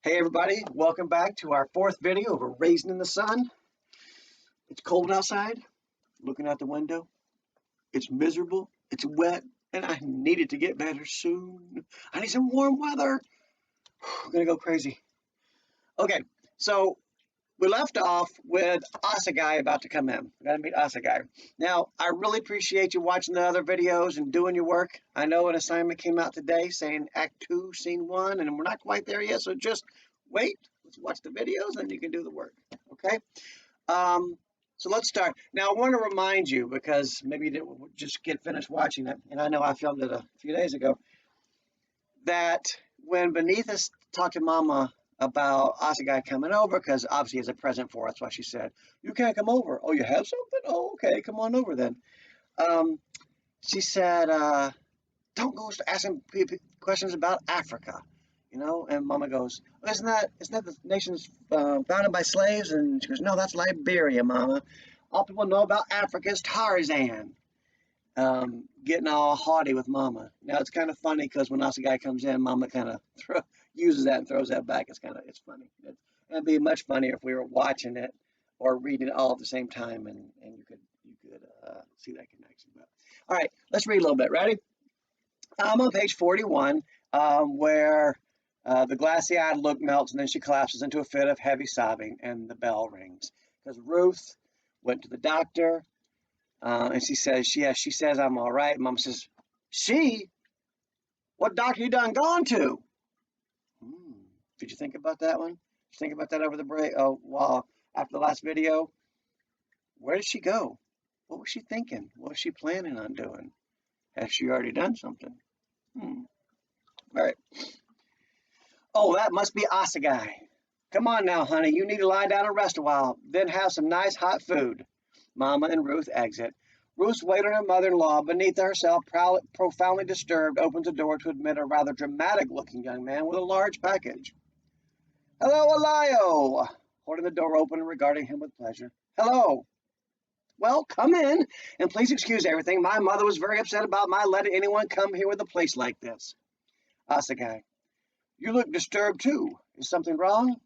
Hey everybody, welcome back to our fourth video of A Raisin in the Sun. It's cold outside, looking out the window. It's miserable, it's wet, and I need it to get better soon. I need some warm weather. I'm gonna go crazy. Okay, so we left off with Asagai about to come in. We gotta meet Asagai. Now, I really appreciate you watching the other videos and doing your work. I know an assignment came out today saying Act 2, Scene 1, and we're not quite there yet, so just wait. Let's watch the videos and you can do the work, okay? Um, so let's start. Now, I want to remind you, because maybe you didn't just get finished watching it, and I know I filmed it a few days ago, that when Benitha talked to Mama about Asagai coming over, because obviously it's a present for us, that's why she said, "You can't come over." "Oh, you have something? Oh, okay, come on over then." Um, she said, "Don't go asking questions about Africa." And Mama goes, "Isn't that the nation's founded by slaves?" And she goes, "No, that's Liberia, Mama. All people know about Africa is Tarzan." Getting all haughty with Mama. Now it's kind of funny because when Asagai comes in, Mama kind of uses that and throws that back. It's funny. It'd be much funnier if we were watching it or reading it all at the same time, and you could see that connection. But all right, let's read a little bit. Ready? I'm on page 41, where the glassy-eyed look melts, and then she collapses into a fit of heavy sobbing, and the bell rings because Ruth went to the doctor. And she says, "I'm all right." Mom says, "She? What doctor you done gone to?" Hmm. Did you think about that one? Did you think about that over the break? Oh, wow. After the last video, where did she go? What was she thinking? What was she planning on doing? Has she already done something? Hmm. All right. Oh, that must be Asagai. Come on now, honey. You need to lie down and rest a while, then have some nice hot food. Mama and Ruth exit. Ruth's wait on her mother-in-law, beneath herself, profoundly disturbed, opens the door to admit a rather dramatic-looking young man with a large package. "Hello, Elio!" Holding the door open and regarding him with pleasure. "Hello. Well, come in, and please excuse everything. My mother was very upset about my letting anyone come here with a place like this." Asagai. "You look disturbed, too. Is something wrong?"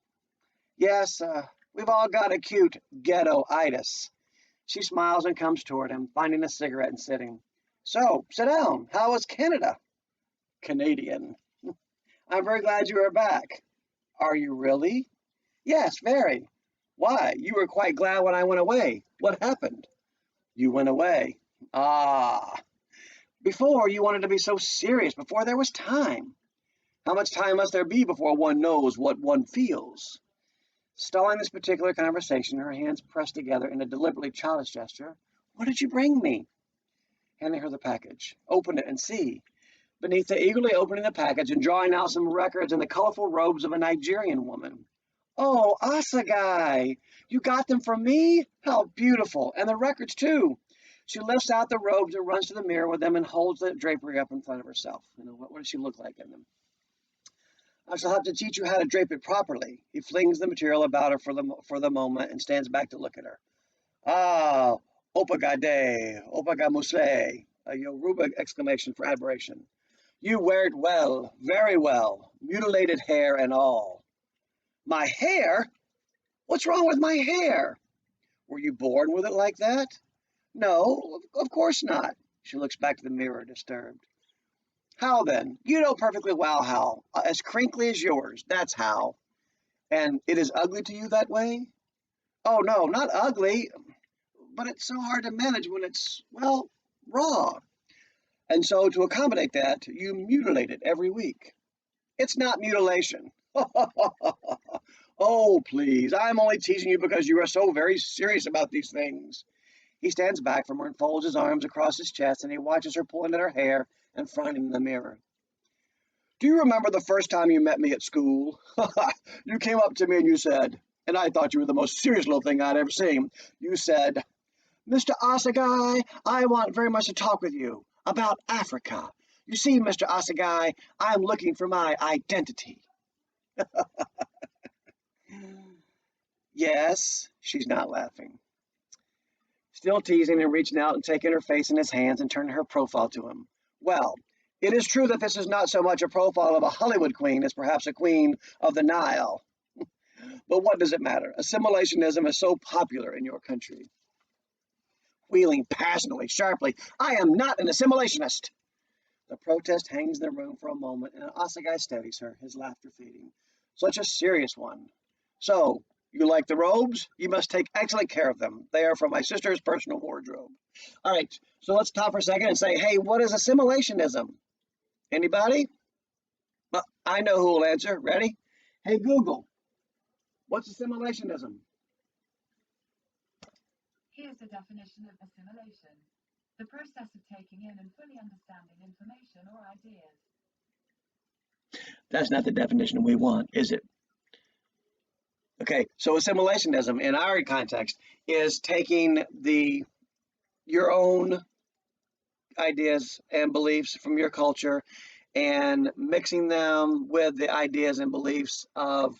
"Yes, we've all got acute ghetto-itis." She smiles and comes toward him, finding a cigarette and sitting. "So, sit down. How is Canada?" "Canadian." "I'm very glad you are back." "Are you really?" "Yes, very." "Why, you were quite glad when I went away. What happened?" "You went away." "Ah. Before, you wanted to be so serious, before there was time." "How much time must there be before one knows what one feels?" Stalling this particular conversation, her hands pressed together in a deliberately childish gesture. "What did you bring me?" Handing her the package. "Open it and see." Beneath it, eagerly opening the package and drawing out some records in the colorful robes of a Nigerian woman. "Oh, Asagai! You got them for me? How beautiful! And the records, too." She lifts out the robes and runs to the mirror with them and holds the drapery up in front of herself. What does she look like in them? "I shall have to teach you how to drape it properly." He flings the material about her for the moment and stands back to look at her. "Ah, opagade, opagamusle," a Yoruba exclamation for admiration. "You wear it well, very well, mutilated hair and all." "My hair? What's wrong with my hair?" "Were you born with it like that?" "No, of course not." She looks back to the mirror, disturbed. "How then?" "You know perfectly well how. As crinkly as yours, that's how." "And it is ugly to you that way?" "Oh, no, not ugly, but it's so hard to manage when it's, well, raw. And so to accommodate that, you mutilate it every week." "It's not mutilation." "Oh, please, I'm only teasing you because you are so very serious about these things." He stands back from her and folds his arms across his chest, and he watches her pulling at her hair and frowning in the mirror. "Do you remember the first time you met me at school? You came up to me and you said, and I thought you were the most serious little thing I'd ever seen. You said, 'Mr. Asagai, I want very much to talk with you about Africa. You see, Mr. Asagai, I'm looking for my identity.'" "Yes." She's not laughing. Still teasing and reaching out and taking her face in his hands and turning her profile to him. "Well, It is true that this is not so much a profile of a Hollywood queen as perhaps a queen of the Nile. But what does it matter? Assimilationism is so popular in your country. Wheeling passionately, sharply, I am not an assimilationist. The protest hangs in the room for a moment, and Asagai steadies her, his laughter fading. Such a serious one. So, you like the robes? You must take excellent care of them. They are from my sister's personal wardrobe. All right, so let's stop for a second and say, hey, what is assimilationism? Anybody? Well, I know who will answer. Ready? Hey, Google, what's assimilationism? Here's the definition of assimilation: the process of taking in and fully understanding information or ideas. That's not the definition we want, is it? Okay, so assimilationism in our context is taking your own ideas and beliefs from your culture and mixing them with the ideas and beliefs of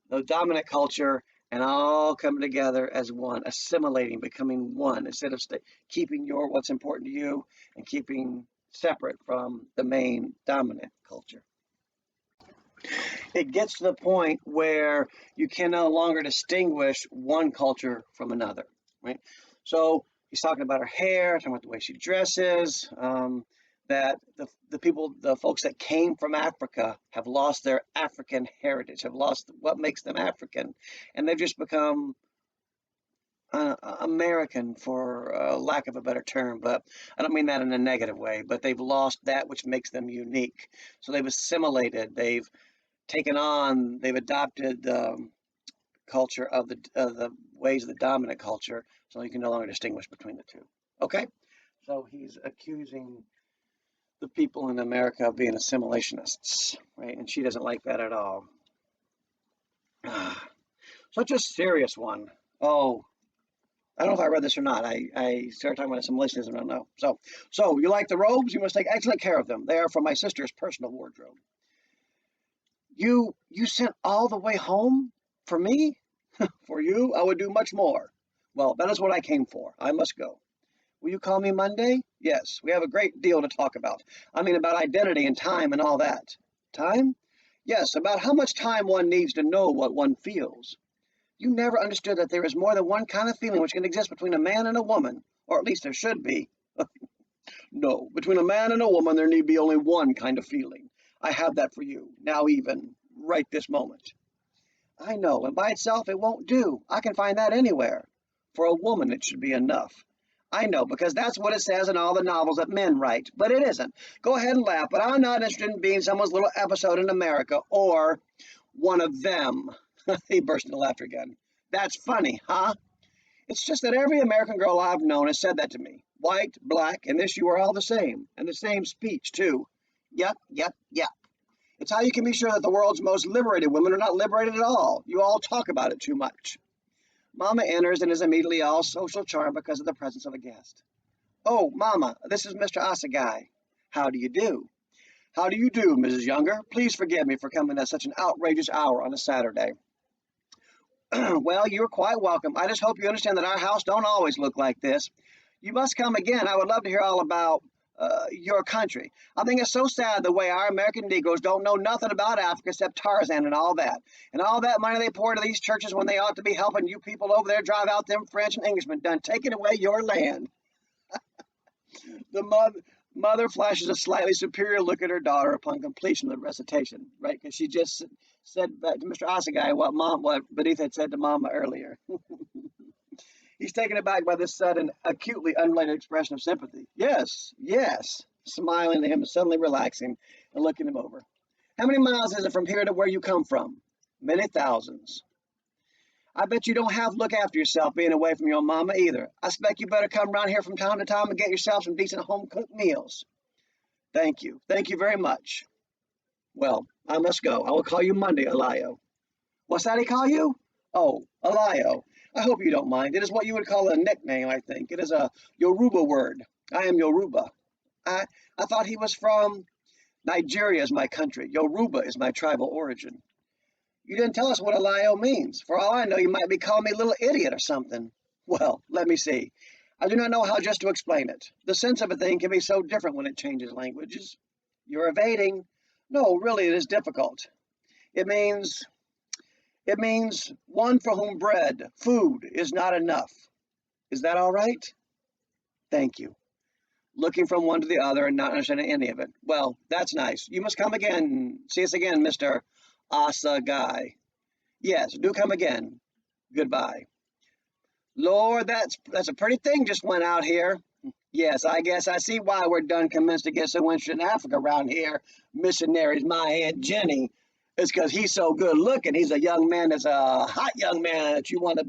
the dominant culture and all coming together as one, assimilating, becoming one, instead of keeping what's important to you and keeping separate from the main dominant culture. It gets to the point where you can no longer distinguish one culture from another, right? So he's talking about her hair, talking about the way she dresses, that the folks that came from Africa have lost their African heritage, have lost what makes them African, and they've just become American, for lack of a better term, but I don't mean that in a negative way, but they've lost that which makes them unique. So they've assimilated, they've adopted the culture of the ways of the dominant culture, so you can no longer distinguish between the two. Okay? So he's accusing the people in America of being assimilationists, right? And she doesn't like that at all. Such a serious one. Oh, I don't know if I read this or not. I started talking about assimilationism, I don't know. So you like the robes? You must take excellent care of them. They are from my sister's personal wardrobe. You sent all the way home for me? For you, I would do much more. Well, that is what I came for. I must go. Will you call me Monday? Yes, we have a great deal to talk about. I mean, about identity and time and all that. Time? Yes, about how much time one needs to know what one feels. You never understood that there is more than one kind of feeling which can exist between a man and a woman, or at least there should be. No, between a man and a woman there need be only one kind of feeling. I have that for you, now even, right this moment. I know, and by itself it won't do. I can find that anywhere. For a woman it should be enough. I know, because that's what it says in all the novels that men write, but it isn't. Go ahead and laugh, but I'm not interested in being someone's little episode in America, or one of them. He burst into laughter again. That's funny, huh? It's just that every American girl I've known has said that to me. White, black, and this you are all the same, and the same speech, too. Yep, yep, yep. It's how you can be sure that the world's most liberated women are not liberated at all. You all talk about it too much. Mama enters and is immediately all social charm because of the presence of a guest. Oh, Mama, this is Mr. Asagai. How do you do? How do you do, Mrs. Younger? Please forgive me for coming at such an outrageous hour on a Saturday. Well, you're quite welcome. I just hope you understand that our house don't always look like this. You must come again. I would love to hear all about your country. I think it's so sad the way our American Negroes don't know nothing about Africa except Tarzan and all that. And all that money they pour into these churches when they ought to be helping you people over there drive out them French and Englishmen done taking away your land. The mother flashes a slightly superior look at her daughter upon completion of the recitation, right? Because she just said back to Mr. Asagai what Benita had said to Mama earlier. He's taken aback by this sudden, acutely unrelated expression of sympathy. Yes, yes, smiling at him and suddenly relaxing and looking him over. How many miles is it from here to where you come from? Many thousands. I bet you don't have to look after yourself being away from your mama either. I expect you better come around here from time to time and get yourself some decent home-cooked meals. Thank you. Thank you very much. Well, I must go. I will call you Monday, Alayo. What's that he call you? Oh, Alayo. I hope you don't mind. It is what you would call a nickname, I think. It is a Yoruba word. I am Yoruba. I thought he was from Nigeria is my country. Yoruba is my tribal origin. You didn't tell us what Alayo means. For all I know, you might be calling me a little idiot or something. Well, let me see. I do not know how just to explain it. The sense of a thing can be so different when it changes languages. You're evading. No, really, it is difficult. It means it means one for whom bread, food is not enough. Is that all right? Thank you. Looking from one to the other and not understanding any of it. Well, that's nice. You must come again. See us again, Mr. Asa Guy. Yes, do come again. Goodbye. Lord, that's a pretty thing just went out here. Yes, I guess I see why we're done convinced to get so interested in Africa around here. Missionaries, my Aunt Jenny. It's because he's so good looking. He's a young man that's a hot young man that you want to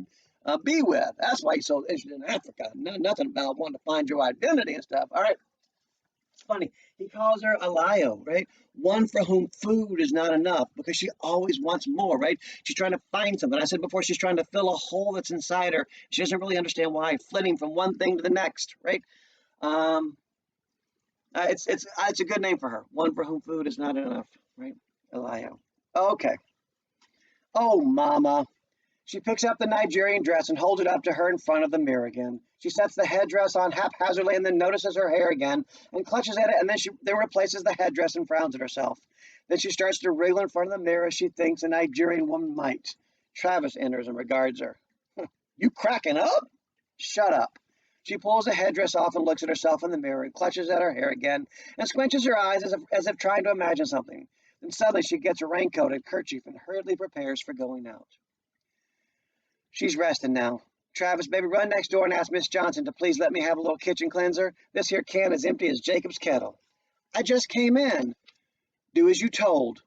be with. That's why he's so interested in Africa. Nothing about wanting to find your identity and stuff. All right. It's funny. He calls her a Lio, right? One for whom food is not enough because she always wants more, right? She's trying to find something. I said before, she's trying to fill a hole that's inside her. She doesn't really understand why, flitting from one thing to the next, right? Um, it's a good name for her. One for whom food is not enough, right? Elio. Okay. Oh, Mama. She picks up the Nigerian dress and holds it up to her in front of the mirror again. She sets the headdress on haphazardly and then notices her hair again and clutches at it and then replaces the headdress and frowns at herself. Then she starts to wriggle in front of the mirror as she thinks a Nigerian woman might. Travis enters and regards her. You cracking up? Shut up. She pulls the headdress off and looks at herself in the mirror and clutches at her hair again and squinches her eyes as if trying to imagine something. Then suddenly she gets a raincoat and kerchief and hurriedly prepares for going out. She's resting now. Travis, baby, run next door and ask Miss Johnson to please let me have a little kitchen cleanser. This here can is empty as Jacob's kettle. I just came in. Do as you told.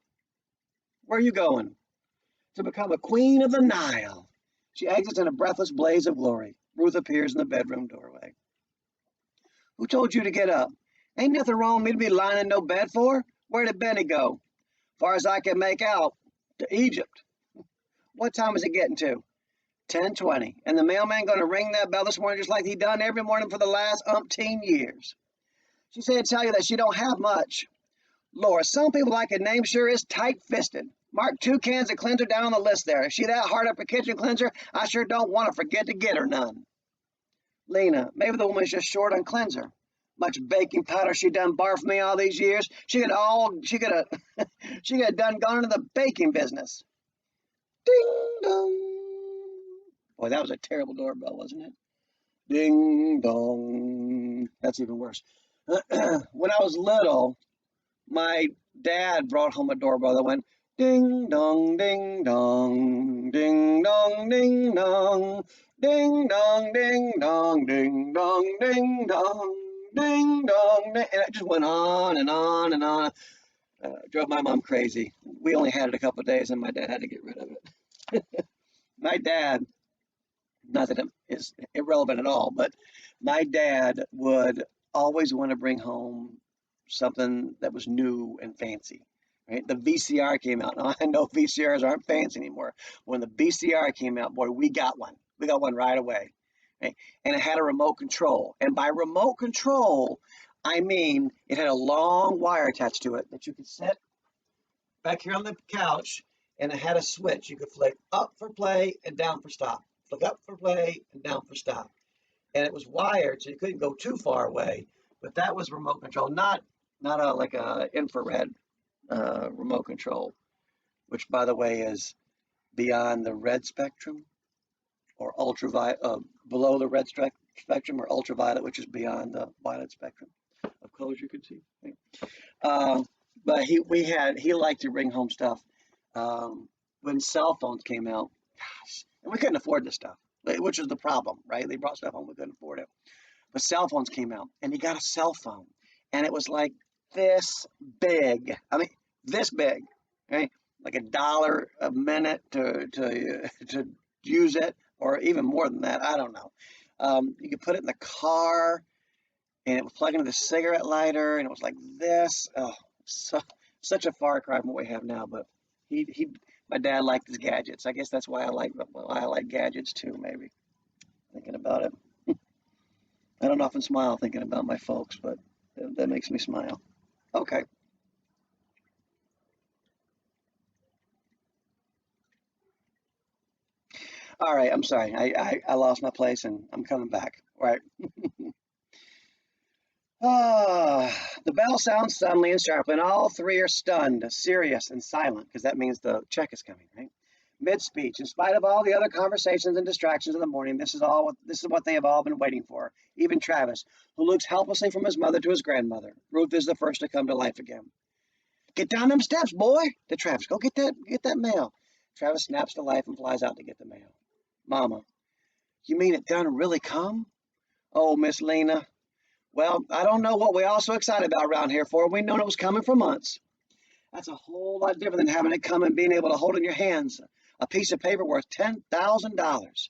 Where are you going? To become a queen of the Nile. She exits in a breathless blaze of glory. Ruth appears in the bedroom doorway. Who told you to get up? Ain't nothing wrong with me to be lying in no bed for. Where did Benny go? Far as I can make out, to Egypt. What time is it getting to? 10:20. And the mailman going to ring that bell this morning just like he done every morning for the last umpteen years. She said to tell you that she don't have much. Laura, some people like a name sure is tight-fisted. Mark 2 cans of cleanser down on the list there. Is she that hard up a kitchen cleanser? I sure don't want to forget to get her none. Lena, maybe the woman's just short on cleanser. Much baking powder she done barfed me all these years. She could have she could have done gone into the baking business. Ding dong. Boy, that was a terrible doorbell, wasn't it? Ding dong. That's even worse. When I was little, my dad brought home a doorbell that went ding dong, ding dong, ding dong, ding dong, ding dong, ding dong, ding dong, ding dong, ding dong, and it just went on and on and on. Drove my mom crazy. We only had it a couple of days, and my dad had to get rid of it. My dad, not that it is irrelevant at all, but my dad would always want to bring home something that was new and fancy. Right? The VCR came out. Now I know VCRs aren't fancy anymore. When the VCR came out, boy, we got one. We got one right away. Right? And it had a remote control. And by remote control, I mean it had a long wire attached to it that you could set back here on the couch, and it had a switch. You could flick up for play and down for stop. Flick up for play and down for stop. And it was wired, so you couldn't go too far away. But that was remote control, not like a infrared remote control, which, by the way, is beyond the red spectrum or ultraviolet, below the red spectrum, or ultraviolet, which is beyond the violet spectrum of colors you could see. Right? But he liked to bring home stuff when cell phones came out. Gosh, and we couldn't afford this stuff, which is the problem, right? They brought stuff home, we couldn't afford it. But cell phones came out, and he got a cell phone, and it was like this big. I mean, this big, right? Like $1 a minute to use it, or even more than that. I don't know. You could put it in the car, and it would plug into the cigarette lighter, and it was like this. Oh, such a far cry from what we have now. But my dad liked his gadgets. I guess that's why I like gadgets too. Maybe thinking about it. I don't often smile thinking about my folks, but that makes me smile. Okay. All right. I'm sorry. I lost my place and I'm coming back. All right. Ah, the bell sounds suddenly and sharply, and all three are stunned, serious, and silent, because that means the check is coming, right? Mid-speech, in spite of all the other conversations and distractions of the morning, this is what they have all been waiting for. Even Travis, who looks helplessly from his mother to his grandmother. Ruth is the first to come to life again. Get down them steps, boy, to Travis. Go get that mail. Travis snaps to life and flies out to get the mail. Mama, you mean it done really come? Oh, Miss Lena. Well, I don't know what we all so excited about around here for. We known it was coming for months. That's a whole lot different than having it come and being able to hold in your hands a piece of paper worth $10,000.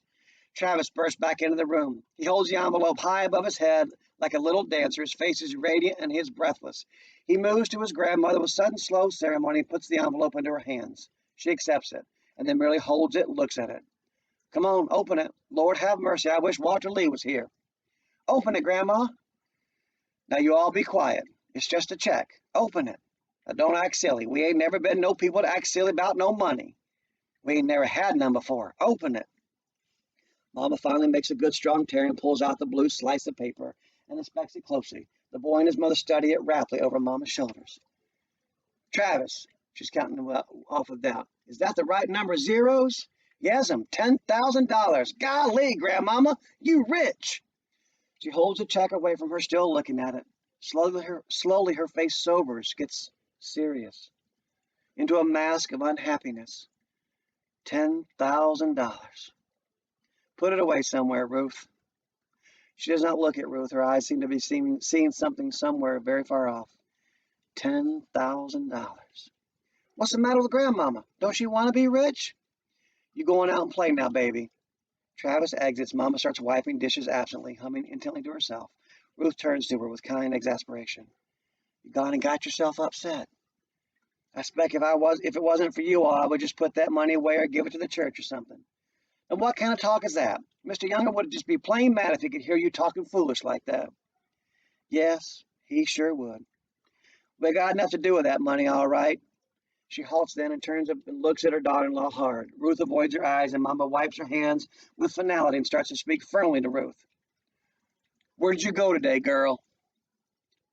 Travis burst back into the room. He holds the envelope high above his head like a little dancer. His face is radiant and he is breathless. He moves to his grandmother with sudden slow ceremony and puts the envelope into her hands. She accepts it and then merely holds it and looks at it. Come on, open it. Lord have mercy, I wish Walter Lee was here. Open it, Grandma. Now you all be quiet. It's just a check. Open it. Now don't act silly. We ain't never been no people to act silly about no money. We ain't never had none before. Open it. Mama finally makes a good strong tear and pulls out the blue slice of paper and inspects it closely. The boy and his mother study it rapidly over Mama's shoulders. Travis, she's counting off of that. Is that the right number of zeros? Yes'm, $10,000. Golly, Grandmama, you rich. She holds the check away from her, still looking at it. Slowly her face sobers, gets serious, into a mask of unhappiness. $10,000. Put it away somewhere, Ruth. She does not look at Ruth. Her eyes seem to be seeing something somewhere very far off. $10,000. What's the matter with Grandmama? Don't she want to be rich? You going out and play now, baby. Travis exits. Mama starts wiping dishes absently, humming intently to herself. Ruth turns to her with kind exasperation. You gone and got yourself upset. I expect if it wasn't for you all, I would just put that money away or give it to the church or something. And what kind of talk is that? Mr. Younger would just be plain mad if he could hear you talking foolish like that. Yes, he sure would. We got enough to do with that money, all right. She halts then and turns up and looks at her daughter-in-law hard. Ruth avoids her eyes, and Mama wipes her hands with finality and starts to speak firmly to Ruth. Where'd you go today, girl?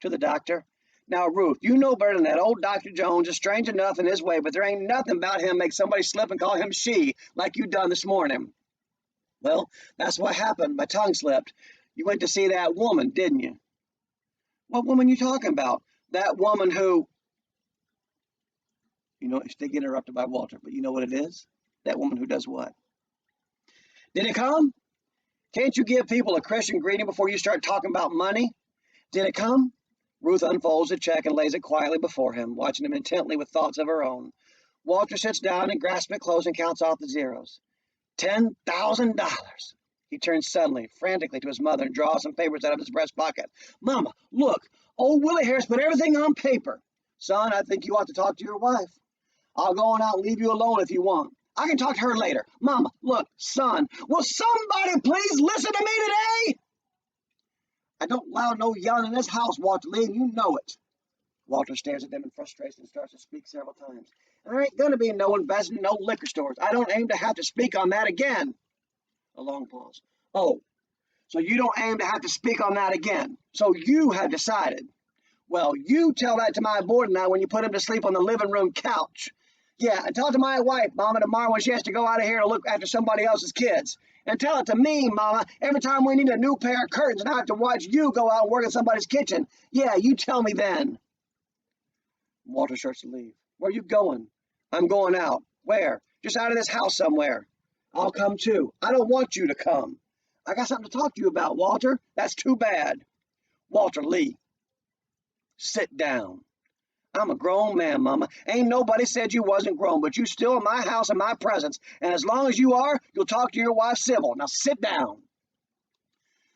To the doctor. Now, Ruth, you know better than that. Old Dr. Jones is strange enough in his way, but there ain't nothing about him make somebody slip and call him she, like you done this morning. Well, that's what happened. My tongue slipped. You went to see that woman, didn't you? What woman you talking about? That woman who... they get interrupted by Walter, but you know what it is? That woman who does what? Did it come? Can't you give people a Christian greeting before you start talking about money? Did it come? Ruth unfolds the check and lays it quietly before him, watching him intently with thoughts of her own. Walter sits down and grasps it close and counts off the zeros. $10,000. He turns suddenly, frantically to his mother and draws some papers out of his breast pocket. Mama, look, old Willie Harris put everything on paper. Son, I think you ought to talk to your wife. I'll go on out and leave you alone if you want. I can talk to her later. Mama, look, son, will somebody please listen to me today? I don't allow no yelling in this house, Walter Lee, and you know it. Walter stares at them in frustration and starts to speak several times. And there ain't going to be no investing in no liquor stores. I don't aim to have to speak on that again. A long pause. Oh, so you don't aim to have to speak on that again. So you have decided. Well, you tell that to my boy tonight when you put him to sleep on the living room couch. Yeah, and tell it to my wife, Mama, tomorrow when she has to go out of here to look after somebody else's kids. And tell it to me, Mama, every time we need a new pair of curtains and I have to watch you go out and work in somebody's kitchen. Yeah, you tell me then. Walter starts to leave. Where are you going? I'm going out. Where? Just out of this house somewhere. I'll come too. I don't want you to come. I got something to talk to you about, Walter. That's too bad. Walter Lee, sit down. I'm a grown man, Mama. Ain't nobody said you wasn't grown, but you still in my house in my presence. And as long as you are, you'll talk to your wife civil. Now sit down.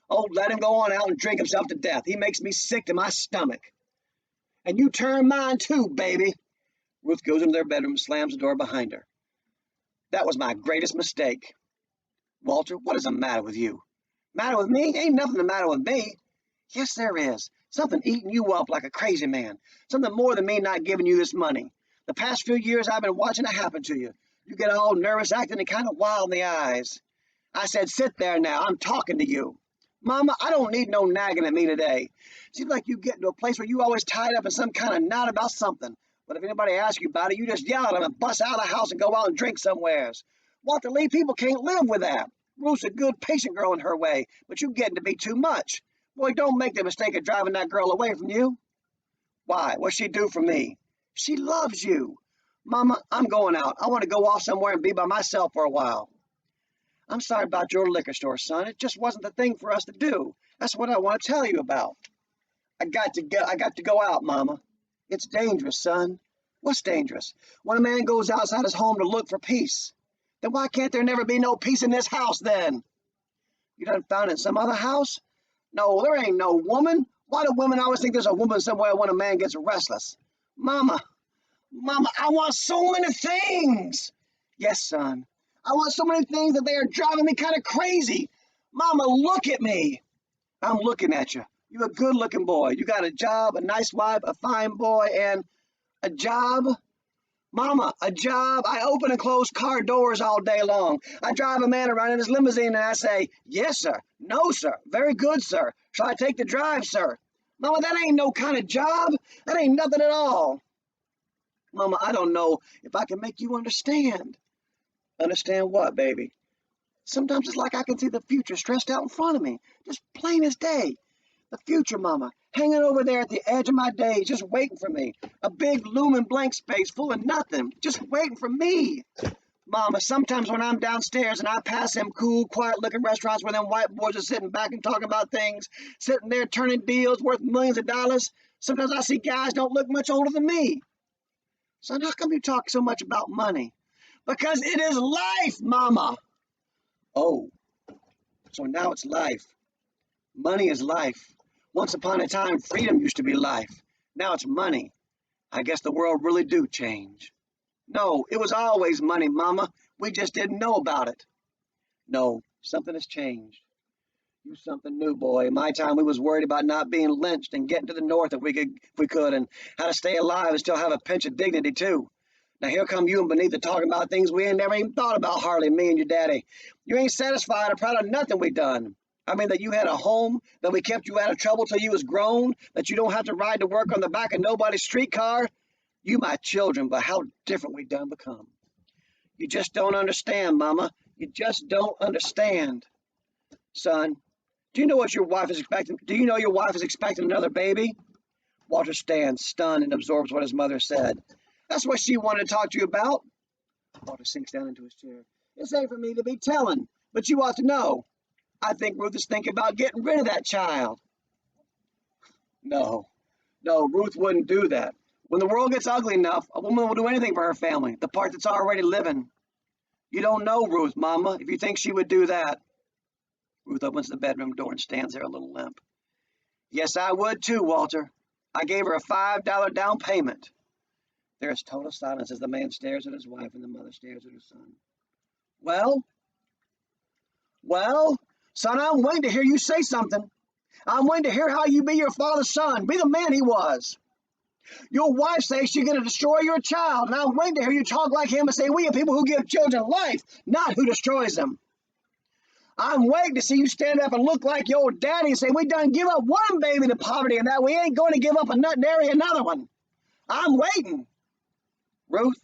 Oh, let him go on out and drink himself to death. He makes me sick to my stomach. And you turn mine too, baby. Ruth goes into their bedroom and slams the door behind her. That was my greatest mistake. Walter, what is the matter with you? Matter with me? Ain't nothing the matter with me. Yes, there is. Something eating you up like a crazy man. Something more than me not giving you this money. The past few years I've been watching it happen to you. You get all nervous, acting and kind of wild in the eyes. I said, sit there now. I'm talking to you. Mama, I don't need no nagging at me today. Seems like you get into a place where you always tied up in some kind of knot about something. But if anybody asks you about it, you just yell at them and bust out of the house and go out and drink somewheres. Walter Lee, people can't live with that. Ruth's a good, patient girl in her way, but you getting to be too much. Boy, don't make the mistake of driving that girl away from you. Why? What'd she do for me? She loves you. Mama, I'm going out. I want to go off somewhere and be by myself for a while. I'm sorry about your liquor store, son. It just wasn't the thing for us to do. That's what I want to tell you about. I got to go out, Mama. It's dangerous, son. What's dangerous? When a man goes outside his home to look for peace. Then why can't there never be no peace in this house then? You done found it in some other house? No, there ain't no woman. Why do women always think there's a woman somewhere when a man gets restless? Mama, Mama, I want so many things. Yes, son. I want so many things that they are driving me kind of crazy. Mama, look at me. I'm looking at you. You're a good looking boy. You got a job, a nice wife, a fine boy, and a job. Mama, a job. I open and close car doors all day long. I drive a man around in his limousine and I say, yes, sir. No, sir. Very good, sir. Shall I take the drive, sir? Mama, that ain't no kind of job. That ain't nothing at all. Mama, I don't know if I can make you understand. Understand what, baby? Sometimes it's like I can see the future stretched out in front of me, just plain as day. The future, Mama, hanging over there at the edge of my days, just waiting for me. A big looming blank space full of nothing, just waiting for me. Mama, sometimes when I'm downstairs and I pass them cool, quiet-looking restaurants where them white boys are sitting back and talking about things, sitting there turning deals worth millions of dollars, sometimes I see guys don't look much older than me. Son, how come you talk so much about money? Because it is life, Mama. Oh, so now it's life. Money is life. Once upon a time, freedom used to be life. Now it's money. I guess the world really do change. No, it was always money, Mama. We just didn't know about it. No, something has changed. You something new, boy. In my time, we was worried about not being lynched and getting to the north if we could, and how to stay alive and still have a pinch of dignity too. Now here come you and Benita talking about things we ain't never even thought about, hardly, me and your daddy. You ain't satisfied or proud of nothing we done. I mean, that you had a home, that we kept you out of trouble till you was grown, that you don't have to ride to work on the back of nobody's streetcar. You my children, but how different we done become. You just don't understand, Mama. You just don't understand. Son, do you know what your wife is expecting? Do you know your wife is expecting another baby? Walter stands, stunned, and absorbs what his mother said. That's what she wanted to talk to you about. Walter sinks down into his chair. This ain't for me to be telling, but you ought to know. I think Ruth is thinking about getting rid of that child. No, no, Ruth wouldn't do that. When the world gets ugly enough, a woman will do anything for her family, the part that's already living. You don't know Ruth, Mama, if you think she would do that. Ruth opens the bedroom door and stands there a little limp. Yes, I would too, Walter. I gave her a $5 down payment. There is total silence as the man stares at his wife and the mother stares at her son. Well, well, son, I'm waiting to hear you say something. I'm waiting to hear how you be your father's son, be the man he was. Your wife says she's going to destroy your child, and I'm waiting to hear you talk like him and say we are people who give children life, not who destroys them. I'm waiting to see you stand up and look like your daddy and say we done give up one baby to poverty and that we ain't going to give up a nut and marry another one. I'm waiting. Ruth,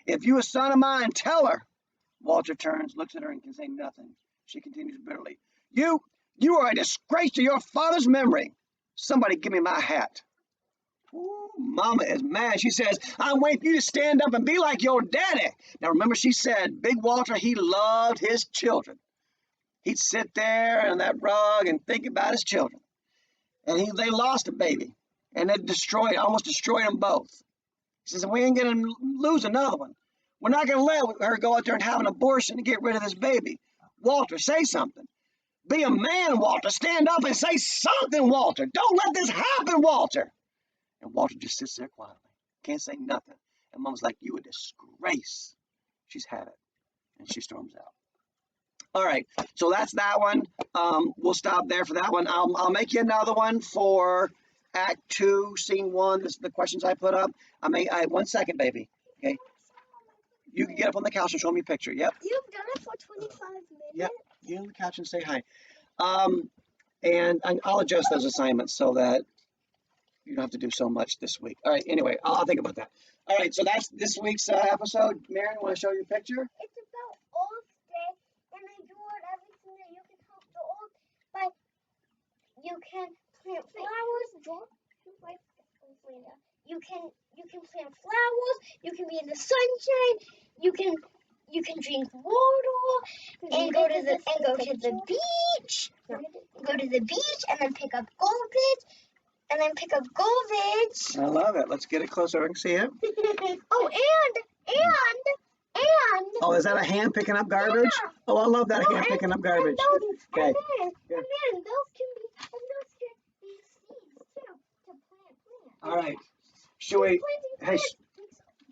if you a son of mine, tell her. Walter turns, looks at her, and can say nothing. She continues bitterly. You are a disgrace to your father's memory. Somebody give me my hat. Ooh, Mama is mad. She says, I'm waiting for you to stand up and be like your daddy. Now remember she said, Big Walter, he loved his children. He'd sit there on that rug and think about his children. And they lost a baby. And it almost destroyed them both. He says, we ain't going to lose another one. We're not going to let her go out there and have an abortion to get rid of this baby. Walter, say something. Be a man, Walter. Stand up and say something, Walter. Don't let this happen, Walter. And Walter just sits there quietly. Can't say nothing. And Mom's like, you a disgrace. She's had it. And she storms out. All right. So that's that one. We'll stop there for that one. I'll make you another one for Act 2, Scene 1. This is the questions I put up. I 1 second, baby. Okay. You can get up on the couch and show me a picture. Yep. You've done it for 25 minutes? Yep. Get on the couch and say hi. And I'll adjust those assignments so that you don't have to do so much this week. All right, anyway, I'll think about that. All right, so that's this week's episode. Marion, want to show your picture? It's about old day, and I do everything that you can help the old by. You can plant flowers. You can plant flowers. You can be in the sunshine. You can drink water and go to the beach. Go to the beach and then pick up garbage. I love it. Let's get it closer. I can see it. Oh, and Oh, is that a hand picking up garbage? Yeah. Oh, I love that No, hand picking up garbage. Okay. Okay. And then those can be seeds too to plant. All right. Should we? Hey,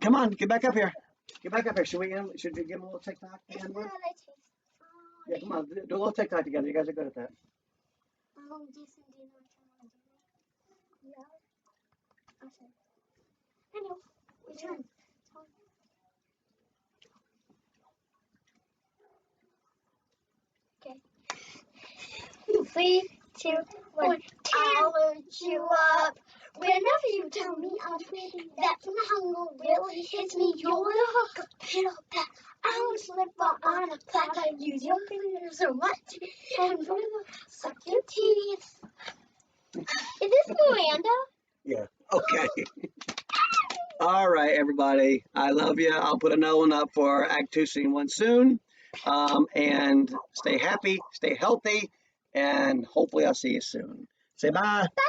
come on, get back up here. Get back up here. Should we give him a little TikTok? It's Again, not Mark? a taste. Yeah, come on, do a little TikTok together. You guys are good at that. Jason, do you know what you want to do? Yeah. Okay. I know. Return. 3, 2, 1. I'll lift you up. Whenever you tell me I'm pretty, that's when hunger really hits me. You're the hook, piddle pat. I'll slip on a platter. Use your fingers so much, and suck your teeth. Is this Miranda? Yeah. Okay. All right, everybody. I love you. I'll put another one up for Act 2, Scene 1 soon. And stay happy, stay healthy, and hopefully I'll see you soon. Say bye. Bye.